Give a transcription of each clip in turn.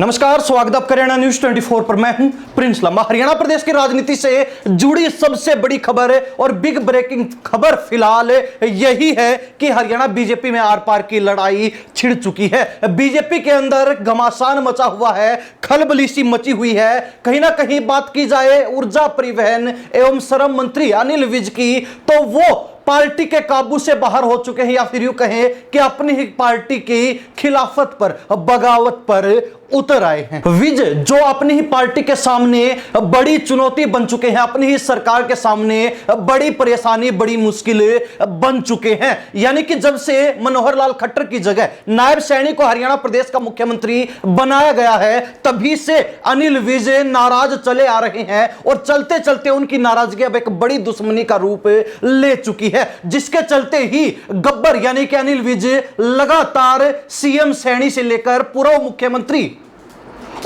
नमस्कार, स्वागत है हरियाणा न्यूज 24 पर। मैं हूं प्रिंस लम्बा। हरियाणा प्रदेश की राजनीति से जुड़ी सबसे बड़ी खबर और बिग ब्रेकिंग खबर फिलहाल यही है कि हरियाणा बीजेपी में आर पार की लड़ाई छिड़ चुकी है। बीजेपी के अंदर घमासान मचा हुआ है, खलबली सी मची हुई है। कहीं ना कहीं बात की जाए ऊर्जा, परिवहन एवं श्रम मंत्री अनिल विज की, तो वो पार्टी के काबू से बाहर हो चुके हैं, या फिर यूं कहें कि अपनी ही पार्टी की खिलाफत पर, बगावत पर उतर आए हैं। विज जो अपनी ही पार्टी के सामने बड़ी चुनौती बन चुके हैं, अपनी ही सरकार के सामने बड़ी परेशानी, बड़ी मुश्किल बन चुके हैं। यानी कि जब से मनोहर लाल खट्टर की जगह नायब सैनी को हरियाणा प्रदेश का मुख्यमंत्री बनाया गया है, तभी से अनिल विज नाराज चले आ रहे हैं और चलते चलते उनकी नाराजगी अब एक बड़ी दुश्मनी का रूप ले चुकी है, जिसके चलते ही गब्बर यानी कि अनिल विज लगातार सीएम सैनी से लेकर पूर्व मुख्यमंत्री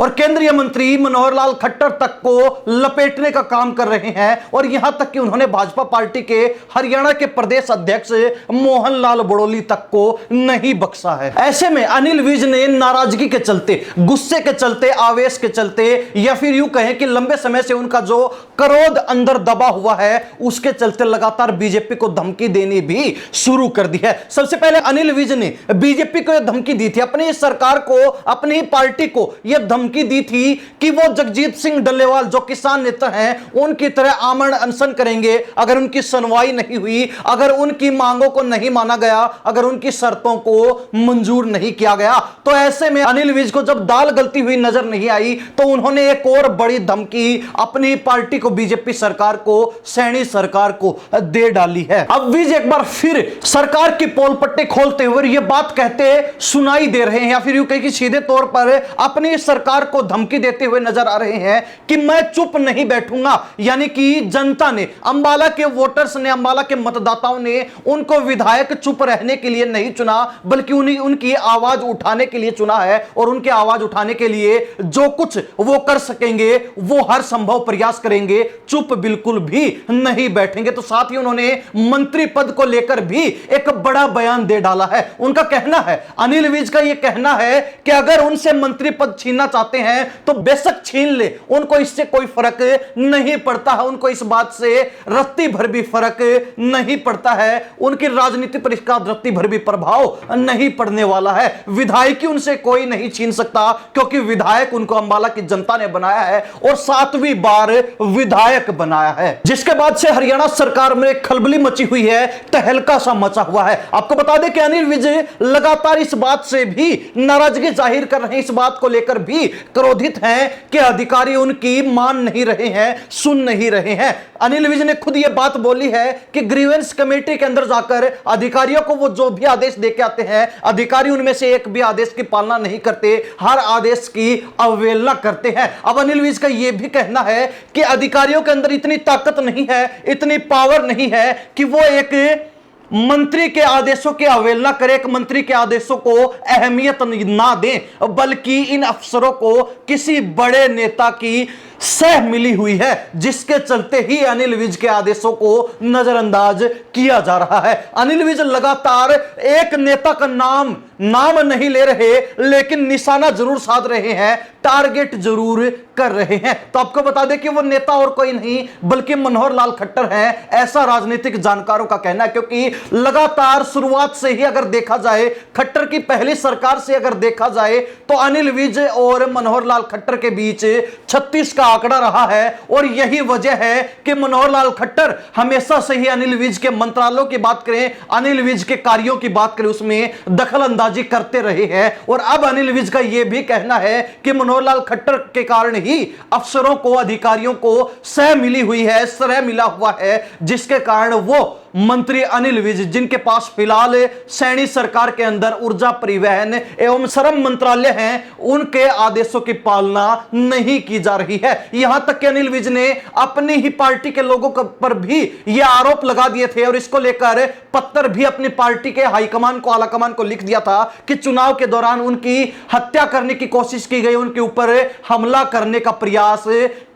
और केंद्रीय मंत्री मनोहर लाल खट्टर तक को लपेटने का काम कर रहे हैं। और यहां तक कि उन्होंने भाजपा पार्टी के हरियाणा के प्रदेश अध्यक्ष मोहन लाल बड़ोली तक को नहीं बख्शा है। ऐसे में अनिल विज ने नाराजगी के चलते, गुस्से के चलते, आवेश के चलते, या फिर यूं कहें कि लंबे समय से उनका जो क्रोध अंदर दबा हुआ है, उसके चलते लगातार बीजेपी को धमकी देनी भी शुरू कर दी है। सबसे पहले अनिल विज ने बीजेपी को यह धमकी दी थी, अपनी सरकार को, अपनी पार्टी को यह धमकी दी थी कि वो जगजीत सिंह डल्लेवाल जो किसान नेता हैं, उनकी तरह आमरण अनशन करेंगे अगर उनकी सुनवाई नहीं हुई, अगर उनकी मांगों को नहीं माना गया, अगर उनकी शर्तों को मंजूर नहीं किया गया। तो ऐसे में अनिल विज को जब दाल गलती हुई नजर नहीं आई, तो उन्होंने एक और बड़ी धमकी अपनी पार्टी को, बीजेपी सरकार को, सैनी सरकार को दे डाली है। अब विज एक बार फिर सरकार की पोल पट्टे खोलते हुए यह बात कहते सुनाई दे रहे हैं, या फिर यूं कहें कि सीधे तौर पर अपनी सरकार को धमकी देते हुए नजर आ रहे हैं कि मैं चुप नहीं बैठूंगा। यानी कि जनता ने, अंबाला के वोटर्स ने, अंबाला के मतदाताओं ने उनको विधायक चुप रहने के लिए नहीं चुना, बल्कि उनकी आवाज उठाने के लिए चुना है। और उनकी आवाज उठाने के लिए जो कुछ वो कर सकेंगे वो हर संभव प्रयास करेंगे, चुप बिल्कुल भी नहीं बैठेंगे। तो साथ ही उन्होंने मंत्री पद को लेकर भी एक बड़ा बयान दे डाला है। उनका कहना है, अनिल विज का यह कहना है कि अगर उनसे मंत्री पद छीनना चाहते हैं तो बेशक छीन ले, उनको इससे कोई फर्क नहीं पड़ता है, उनको इस बात से रत्ती भर भी फर्क नहीं पड़ता है, उनकी राजनीति पर इसका रत्ती भर भी प्रभाव नहीं पड़ने वाला है। विधायकी उनसे कोई नहीं छीन सकता, क्योंकि विधायक उनको अंबाला की जनता ने बनाया है और 7वीं बार विधायक बनाया है। जिसके बाद से हरियाणा सरकार में खलबली मची हुई है, तहलका सा मचा हुआ है। आपको बता दें कि अनिल विज लगातार इस बात से भी नाराजगी जाहिर कर रहे हैं, इस बात को लेकर भी क्रोधित हैं कि अधिकारी उनकी मान नहीं रहे हैं, सुन नहीं रहे हैं। अनिल विज ने खुद यह बात बोली है कि ग्रीवेंस कमेटी के अंदर जाकर अधिकारियों को वो जो भी आदेश देके आते हैं, अधिकारी उनमें से एक भी आदेश की पालना नहीं करते, हर आदेश की अवहेलना करते हैं। अब अनिल विज का यह भी कहना है कि अधिकारियों के अंदर इतनी ताकत नहीं है, इतनी पावर नहीं है कि वो एक मंत्री के आदेशों की अवहेलना करे, एक मंत्री के आदेशों को अहमियत ना दें, बल्कि इन अफसरों को किसी बड़े नेता की सह मिली हुई है, जिसके चलते ही अनिल विज के आदेशों को नजरअंदाज किया जा रहा है। अनिल विज लगातार एक नेता का नाम नहीं ले रहे, लेकिन निशाना जरूर साध रहे हैं, टारगेट जरूर कर रहे हैं। तो आपको बता दें कि वो नेता और कोई नहीं बल्कि मनोहर लाल खट्टर हैं, ऐसा राजनीतिक जानकारों का कहना है। क्योंकि लगातार शुरुआत से ही अगर देखा जाए, खट्टर की पहली सरकार से अगर देखा जाए, तो अनिल विज और मनोहर लाल खट्टर के बीच 36 का आंकड़ा रहा है। और यही वजह है कि मनोहर लाल खट्टर हमेशा से ही अनिल विज के मंत्रालयों की बात करें, अनिल विज के कार्यों की बात करें, उसमें दखल अंदाजी करते रहे हैं। और अब अनिल विज का यह भी कहना है कि मनोहर लाल खट्टर के कारण ही अफसरों को, अधिकारियों को सह मिली हुई है, श्रेय मिला हुआ है, जिसके कारण वो मंत्री अनिल विज, जिनके पास फिलहाल सैनी सरकार के अंदर ऊर्जा, परिवहन एवं श्रम मंत्रालय हैं, उनके आदेशों की पालना नहीं की जा रही है। यहां तक कि अनिल विज ने अपनी ही पार्टी के लोगों पर भी यह आरोप लगा दिए थे और इसको लेकर पत्र भी अपनी पार्टी के हाईकमान को, आलाकमान को लिख दिया था कि चुनाव के दौरान उनकी हत्या करने की कोशिश की गई, उनके ऊपर हमला करने का प्रयास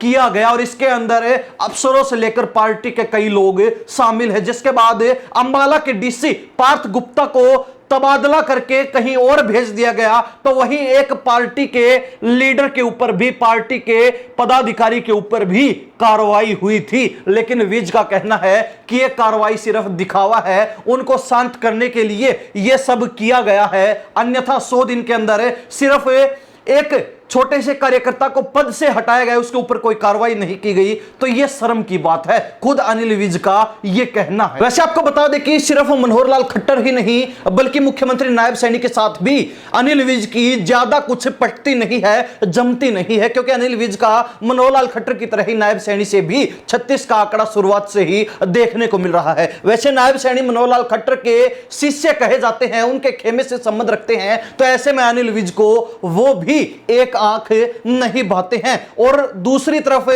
किया गया। और इसके अंदर अफसरों से लेकर पार्टी के कई लोग शामिल हैं। जिसके बाद अंबाला के डीसी पार्थ गुप्ता को तबादला करके कहीं और भेज दिया गया, तो वहीं एक पार्टी के लीडर के ऊपर भी, पार्टी के पदाधिकारी के ऊपर भी कार्रवाई हुई थी। लेकिन विज का कहना है कि यह कार्रवाई सिर्फ दिखावा है, उनको शांत करने के लिए यह सब किया गया है, अन्यथा 100 दिन के अंदर सिर्फ एक छोटे से कार्यकर्ता को पद से हटाया गया, उसके ऊपर कोई कार्रवाई नहीं की गई, तो यह शर्म की बात है। खुद अनिल विज का यह कहना है। वैसे आपको बता दें कि सिर्फ मनोहर लाल खट्टर ही नहीं, बल्कि मुख्यमंत्री नायब सैनी के साथ भी अनिल विज की ज्यादा कुछ पटती नहीं है, जमती नहीं है, क्योंकि अनिल विज का मनोहर लाल खट्टर की तरह ही नायब सैनी से भी 36 का आंकड़ा शुरुआत से ही देखने को मिल रहा है। वैसे नायब सैनी मनोहर लाल खट्टर के शिष्य कहे जाते हैं, उनके खेमे से संबंध रखते हैं, तो ऐसे में अनिल विज को वो भी एक आंख नहीं भाते हैं। और दूसरी तरफ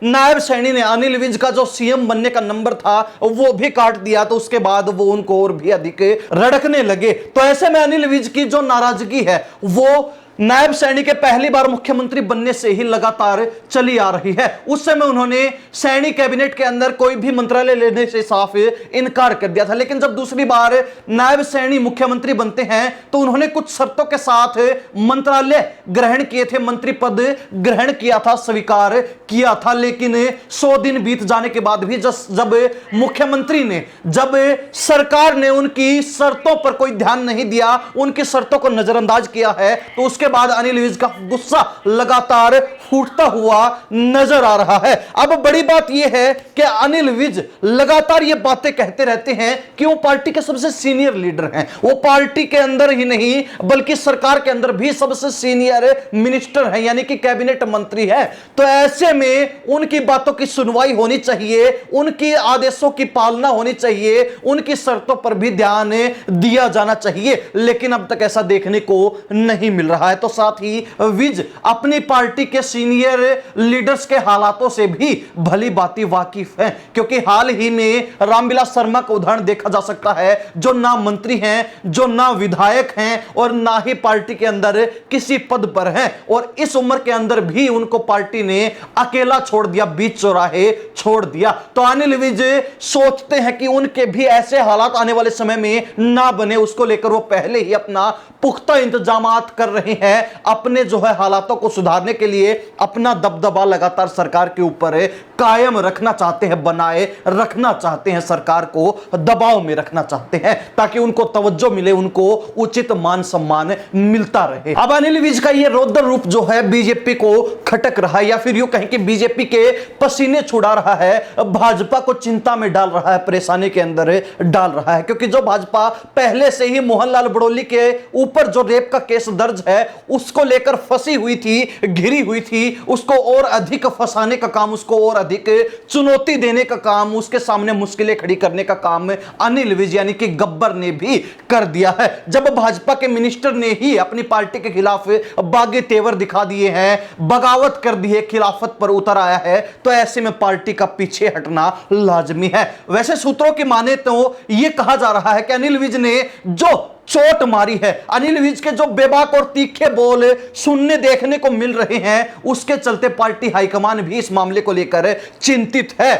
नायब सैनी ने अनिल विज का जो सीएम बनने का नंबर था वो भी काट दिया, तो उसके बाद वो उनको और भी अधिक रड़कने लगे। तो ऐसे में अनिल विज की जो नाराजगी है वो नायब सैनी के पहली बार मुख्यमंत्री बनने से ही लगातार चली आ रही है। उस समय उन्होंने सैनी कैबिनेट के अंदर कोई भी मंत्रालय लेने से साफ इनकार कर दिया था, लेकिन जब दूसरी बार नायब सैनी मुख्यमंत्री बनते हैं तो उन्होंने कुछ शर्तों के साथ मंत्रालय ग्रहण किए थे, मंत्री पद ग्रहण किया था, स्वीकार किया था। लेकिन 100 दिन बीत जाने के बाद भी जब मुख्यमंत्री ने, जब सरकार ने उनकी शर्तों पर कोई ध्यान नहीं दिया, उनकी शर्तों को नजरअंदाज किया है, तो उसके बाद अनिल विज का गुस्सा लगातार फूटता हुआ नजर आ रहा है। अब बड़ी बात यह है कि अनिल विज लगातार ये बातें कहते रहते हैं कि वो पार्टी के सबसे सीनियर लीडर हैं, वो पार्टी के अंदर ही नहीं बल्कि सरकार के अंदर भी सबसे सीनियर मिनिस्टर हैं, यानी कि कैबिनेट मंत्री है। तो ऐसे में उनकी बातों की सुनवाई होनी चाहिए, उनके आदेशों की पालना होनी चाहिए, उनकी शर्तों पर भी ध्यान दिया जाना चाहिए, लेकिन अब तक ऐसा देखने को नहीं मिल रहा है। तो साथ ही विज अपनी पार्टी के सीनियर लीडर्स के हालातों से भी भली भांति वाकिफ हैं, क्योंकि हाल ही में रामविलास शर्मा का उदाहरण देखा जा सकता है, जो ना मंत्री हैं, जो ना विधायक हैं और ना ही पार्टी के अंदर किसी पद पर हैं, और इस उम्र के अंदर भी उनको पार्टी ने अकेला छोड़ दिया, बीच चौराहे छोड़ दिया। तो अनिल विज सोचते हैं कि उनके भी ऐसे हालात आने वाले समय में ना बने, उसको लेकर वो पहले ही अपना पुख्ता इंतजामात कर रहे हैं, अपने जो है हालातों को सुधारने के लिए अपना दबदबा लगातार सरकार के ऊपर कायम रखना चाहते हैं, बनाए रखना चाहते हैं, सरकार को दबाव में रखना चाहते हैं, ताकि उनको तवज्जो मिले, उनको उचित मान सम्मान मिलता रहे। अब अनिल विज का ये रौद्र रूप जो है बीजेपी को खटक रहा है, या फिर यूं कहें कि बीजेपी के पसीने छुड़ा रहा है, भाजपा को चिंता में डाल रहा है, परेशानी के अंदर डाल रहा है, क्योंकि जो भाजपा पहले से ही मोहनलाल बड़ोली के ऊपर जो रेप का केस दर्ज है उसको लेकर फंसी हुई थी, घिरी हुई थी, उसको और अधिक फंसाने का काम, उसको और अधिक चुनौती देने का काम, उसके सामने मुश्किलें खड़ी करने का काम अनिल विज यानी कि गब्बर ने भी कर दिया है। जब भाजपा के मिनिस्टर ने ही अपनी पार्टी के खिलाफ बागी तेवर दिखा दिए हैं, बगावत कर दी है, खिलाफत पर उतर आया है, तो ऐसे में पार्टी का पीछे हटना लाजमी है। वैसे सूत्रों की माने तो यह कहा जा रहा है कि अनिल विज ने जो चोट मारी है, अनिल विज के जो बेबाक और तीखे बोल सुनने देखने को मिल रहे हैं, उसके चलते पार्टी हाईकमान भी इस मामले को लेकर चिंतित है,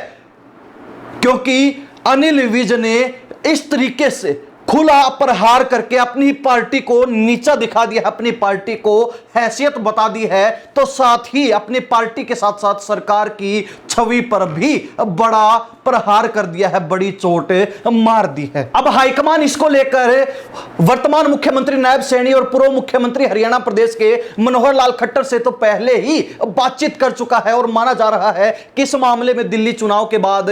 क्योंकि अनिल विज ने इस तरीके से खुला प्रहार करके अपनी पार्टी को नीचा दिखा दिया, अपनी पार्टी को हैसियत बता दी है, तो साथ ही अपनी पार्टी के साथ साथ सरकार की छवि पर भी बड़ा प्रहार कर दिया है, बड़ी चोट मार दी है। अब हाईकमान इसको लेकर वर्तमान मुख्यमंत्री नायब सैनी और पूर्व मुख्यमंत्री हरियाणा प्रदेश के मनोहर लाल खट्टर से तो पहले ही बातचीत कर चुका है, और माना जा रहा है कि इस मामले में दिल्ली चुनाव के बाद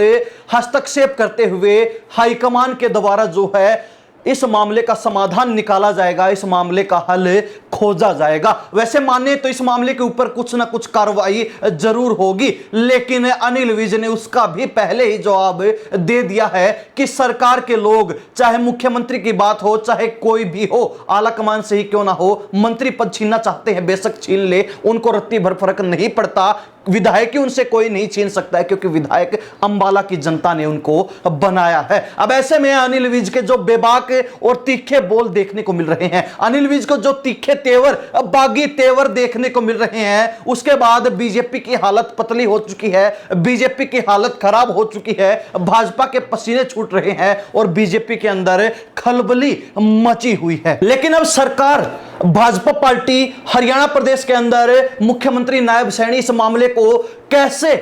हस्तक्षेप करते हुए हाईकमान के द्वारा जो है इस मामले का समाधान निकाला जाएगा, इस मामले का हल खोजा जाएगा। वैसे माने तो इस मामले के ऊपर कुछ ना कुछ कार्रवाई जरूर होगी, लेकिन अनिल विज ने उसका भी पहले ही जवाब दे दिया है कि सरकार के लोग, चाहे मुख्यमंत्री की बात हो, चाहे कोई भी हो, आला कमान से ही क्यों ना हो, मंत्री पद छीनना चाहते हैं, बेशक छीन ले, उनको रत्ती भर फर्क नहीं पड़ता, विधायक उनसे कोई नहीं छीन सकता है, क्योंकि विधायक अंबाला की जनता ने उनको बनाया है। अब ऐसे में अनिल विज के जो बेबाक और तीखे बोल देखने को मिल रहे हैं, अनिल विज को जो तीखे तेवर, बागी तेवर देखने को मिल रहे हैं, उसके बाद बीजेपी की हालत पतली हो चुकी है, बीजेपी की हालत खराब हो चुकी है, भाजपा के पसीने छूट रहे हैं और बीजेपी के अंदर खलबली मची हुई है। लेकिन अब सरकार, भाजपा पार्टी हरियाणा प्रदेश के अंदर मुख्यमंत्री नायब सैनी इस मामले को कैसे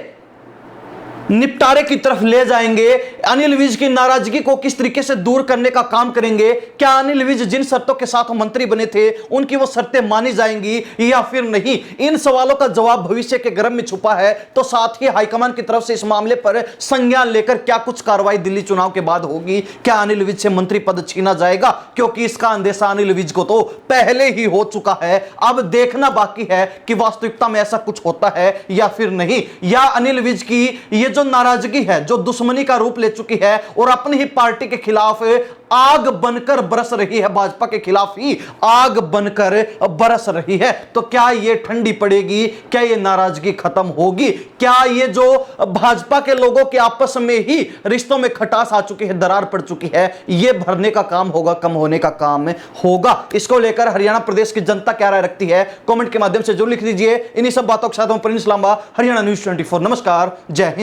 निपटारे की तरफ ले जाएंगे, अनिल विज की नाराजगी को किस तरीके से दूर करने का काम करेंगे, क्या अनिल विज जिन शर्तों के साथ मंत्री बने थे उनकी वो शर्तें मानी जाएंगी या फिर नहीं, इन सवालों का जवाब भविष्य के गर्भ में छुपा है। तो साथ ही हाईकमान की तरफ से इस मामले पर संज्ञान लेकर क्या कुछ कार्रवाई दिल्ली चुनाव के बाद होगी, क्या अनिल विज से मंत्री पद छीना जाएगा, क्योंकि इसका अंदेशा अनिल विज को तो पहले ही हो चुका है। अब देखना बाकी है कि वास्तविकता में ऐसा कुछ होता है या फिर नहीं, या अनिल विज की ये जो नाराजगी है, जो दुश्मनी का रूप ले चुकी है और अपनी ही पार्टी के खिलाफ आग बनकर बरस रही है, भाजपा के खिलाफ ही आग बनकर बरस रही है, तो क्या ये ठंडी पड़ेगी, क्या ये नाराजगी खत्म होगी, क्या ये जो भाजपा के लोगों के आपस में ही रिश्तों में खटास आ चुकी है, दरार पड़ चुकी है, ये भरने का काम होगा, कम होने का काम होगा। इसको लेकर हरियाणा प्रदेश की जनता क्या राय रखती है, कमेंट के माध्यम से जरूर लिख दीजिए। इन्हीं सब बातों के साथ प्रिंस लांबा, हरियाणा न्यूज़ 24। नमस्कार, जय हिंद।